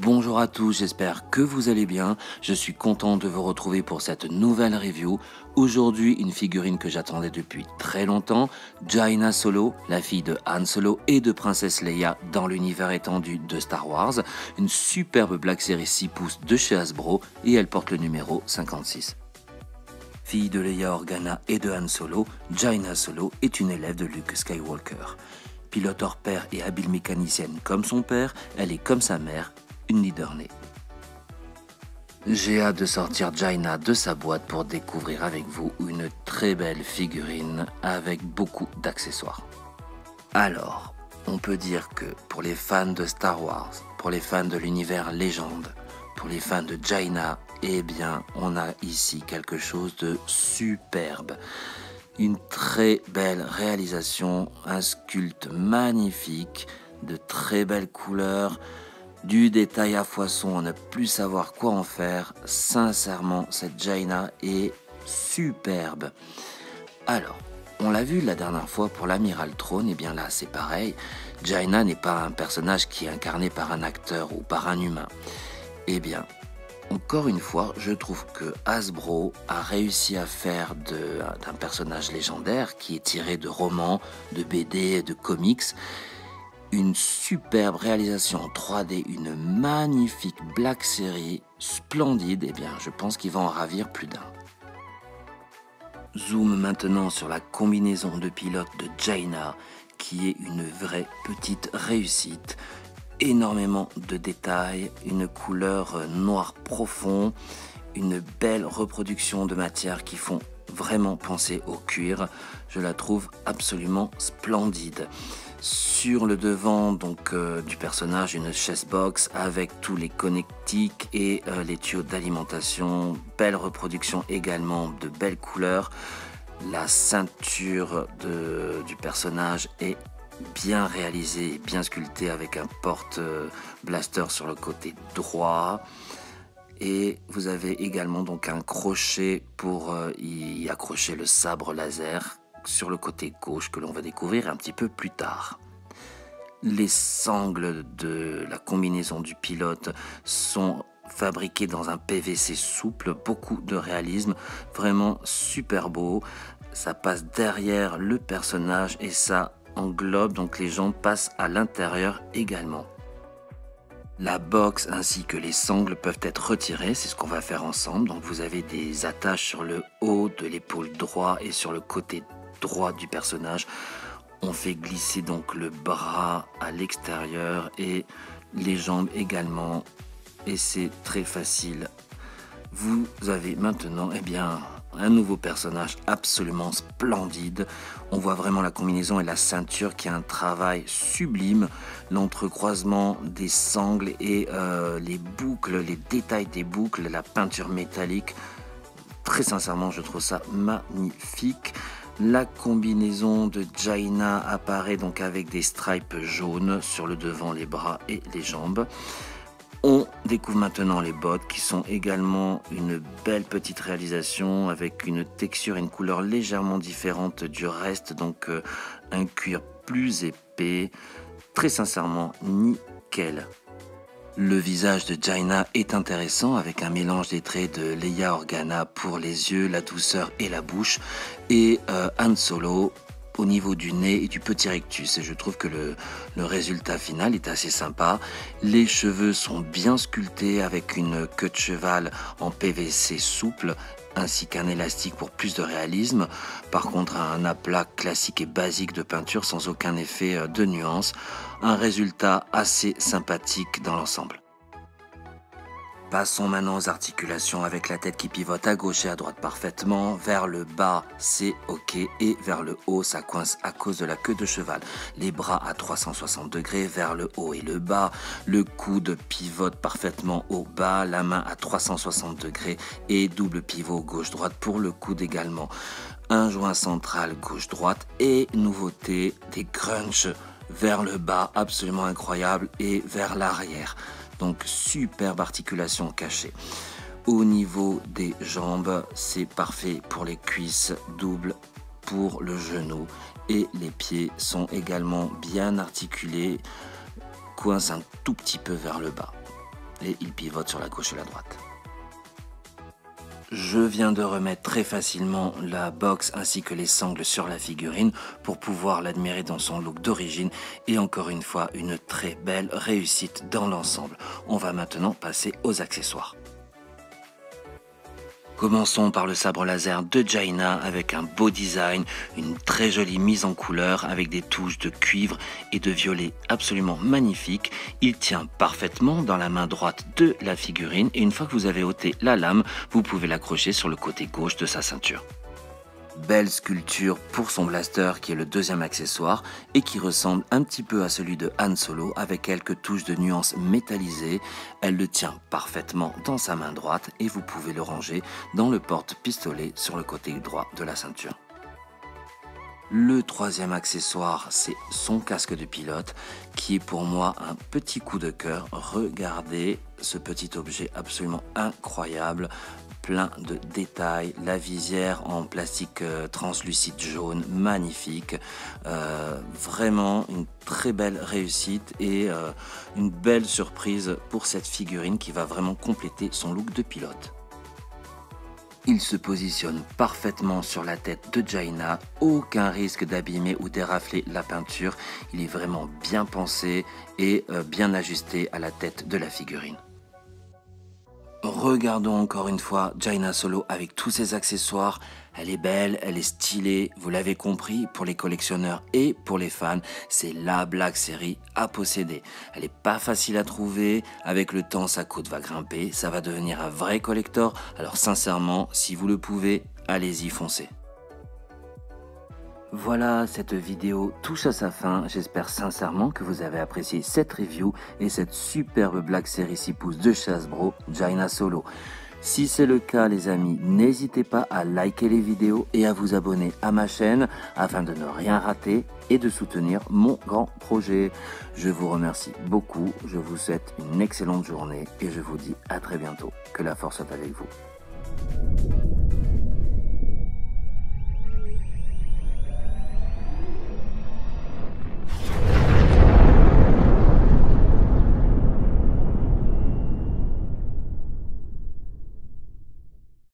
Bonjour à tous, j'espère que vous allez bien. Je suis content de vous retrouver pour cette nouvelle review. Aujourd'hui, une figurine que j'attendais depuis très longtemps, Jaina Solo, la fille de Han Solo et de Princesse Leia dans l'univers étendu de Star Wars. Une superbe Black Series 6 pouces de chez Hasbro et elle porte le numéro 56. Fille de Leia Organa et de Han Solo, Jaina Solo est une élève de Luke Skywalker. Pilote hors pair et habile mécanicienne comme son père, elle est comme sa mère, une leader née. J'ai hâte de sortir Jaina de sa boîte pour découvrir avec vous une très belle figurine avec beaucoup d'accessoires. Alors, on peut dire que pour les fans de Star Wars, pour les fans de l'univers légende, pour les fans de Jaina, eh bien, on a ici quelque chose de superbe. Une très belle réalisation, un sculpte magnifique, de très belles couleurs, du détail à foison, on ne plus savoir quoi en faire. Sincèrement, cette Jaina est superbe. Alors, on l'a vu la dernière fois pour l'Amiral Throne, et bien là c'est pareil. Jaina n'est pas un personnage qui est incarné par un acteur ou par un humain. Eh bien, encore une fois, je trouve que Hasbro a réussi à faire d'un personnage légendaire qui est tiré de romans, de BD, de comics, une superbe réalisation en 3D, une magnifique Black Series, splendide, et bien je pense qu'il va en ravir plus d'un. Zoom maintenant sur la combinaison de pilote de Jaina, qui est une vraie petite réussite. Énormément de détails, une couleur noir profond, une belle reproduction de matières qui font vraiment penser au cuir. Je la trouve absolument splendide. Sur le devant du personnage, une chessbox avec tous les connectiques et les tuyaux d'alimentation. Belle reproduction également, de belles couleurs. La ceinture du personnage est bien réalisée, bien sculptée avec un porte-blaster sur le côté droit. Et vous avez également donc un crochet pour y accrocher le sabre laser sur le côté gauche que l'on va découvrir un petit peu plus tard. Les sangles de la combinaison du pilote sont fabriquées dans un PVC souple, beaucoup de réalisme, vraiment super beau. Ça passe derrière le personnage et ça englobe, donc les jambes passent à l'intérieur également. La box ainsi que les sangles peuvent être retirées, c'est ce qu'on va faire ensemble. Donc vous avez des attaches sur le haut de l'épaule droit et sur le côté droit du personnage. On fait glisser donc le bras à l'extérieur et les jambes également. Et c'est très facile. Vous avez maintenant un nouveau personnage absolument splendide. On voit vraiment la combinaison et la ceinture qui a un travail sublime. L'entrecroisement des sangles et les boucles, les détails des boucles, la peinture métallique. Très sincèrement, je trouve ça magnifique. La combinaison de Jaina apparaît donc avec des stripes jaunes sur le devant, les bras et les jambes. On découvre maintenant les bottes qui sont également une belle petite réalisation avec une texture et une couleur légèrement différente du reste, donc un cuir plus épais. Très sincèrement, nickel. Le visage de Jaina est intéressant avec un mélange des traits de Leia Organa pour les yeux, la douceur et la bouche et Han Solo au niveau du nez et du petit rectus, et je trouve que le résultat final est assez sympa. Les cheveux sont bien sculptés avec une queue de cheval en PVC souple ainsi qu'un élastique pour plus de réalisme. Par contre, un aplat classique et basique de peinture sans aucun effet de nuance. Un résultat assez sympathique dans l'ensemble. Passons maintenant aux articulations avec la tête qui pivote à gauche et à droite parfaitement. Vers le bas, c'est ok, et vers le haut, ça coince à cause de la queue de cheval. Les bras à 360 degrés vers le haut et le bas. Le coude pivote parfaitement au bas, la main à 360 degrés et double pivot gauche-droite pour le coude également. Un joint central gauche-droite et nouveauté, des crunchs vers le bas, absolument incroyable, et vers l'arrière. Donc superbe articulation cachée. Au niveau des jambes, c'est parfait pour les cuisses, double pour le genou. Et les pieds sont également bien articulés, coincent un tout petit peu vers le bas. et il pivote sur la gauche et la droite. Je viens de remettre très facilement la box ainsi que les sangles sur la figurine pour pouvoir l'admirer dans son look d'origine et encore une fois une très belle réussite dans l'ensemble. On va maintenant passer aux accessoires. Commençons par le sabre laser de Jaina avec un beau design, une très jolie mise en couleur avec des touches de cuivre et de violet absolument magnifiques. Il tient parfaitement dans la main droite de la figurine et une fois que vous avez ôté la lame, vous pouvez l'accrocher sur le côté gauche de sa ceinture. Belle sculpture pour son blaster qui est le deuxième accessoire et qui ressemble un petit peu à celui de Han Solo avec quelques touches de nuances métallisées. Elle le tient parfaitement dans sa main droite et vous pouvez le ranger dans le porte-pistolet sur le côté droit de la ceinture. Le troisième accessoire, c'est son casque de pilote qui est pour moi un petit coup de cœur. Regardez ce petit objet absolument incroyable, plein de détails, la visière en plastique translucide jaune, magnifique, vraiment une très belle réussite et une belle surprise pour cette figurine qui va vraiment compléter son look de pilote. Il se positionne parfaitement sur la tête de Jaina, aucun risque d'abîmer ou d'érafler la peinture, il est vraiment bien pensé et bien ajusté à la tête de la figurine. Regardons encore une fois Jaina Solo avec tous ses accessoires. Elle est belle, elle est stylée, vous l'avez compris, pour les collectionneurs et pour les fans, c'est la Black Series à posséder. Elle n'est pas facile à trouver, avec le temps sa cote va grimper, ça va devenir un vrai collector, alors sincèrement, si vous le pouvez, allez-y, foncez. Voilà, cette vidéo touche à sa fin. J'espère sincèrement que vous avez apprécié cette review et cette superbe Black Series 6 pouces de chez Hasbro, Jaina Solo. Si c'est le cas les amis, n'hésitez pas à liker les vidéos et à vous abonner à ma chaîne afin de ne rien rater et de soutenir mon grand projet. Je vous remercie beaucoup, je vous souhaite une excellente journée et je vous dis à très bientôt. Que la force soit avec vous.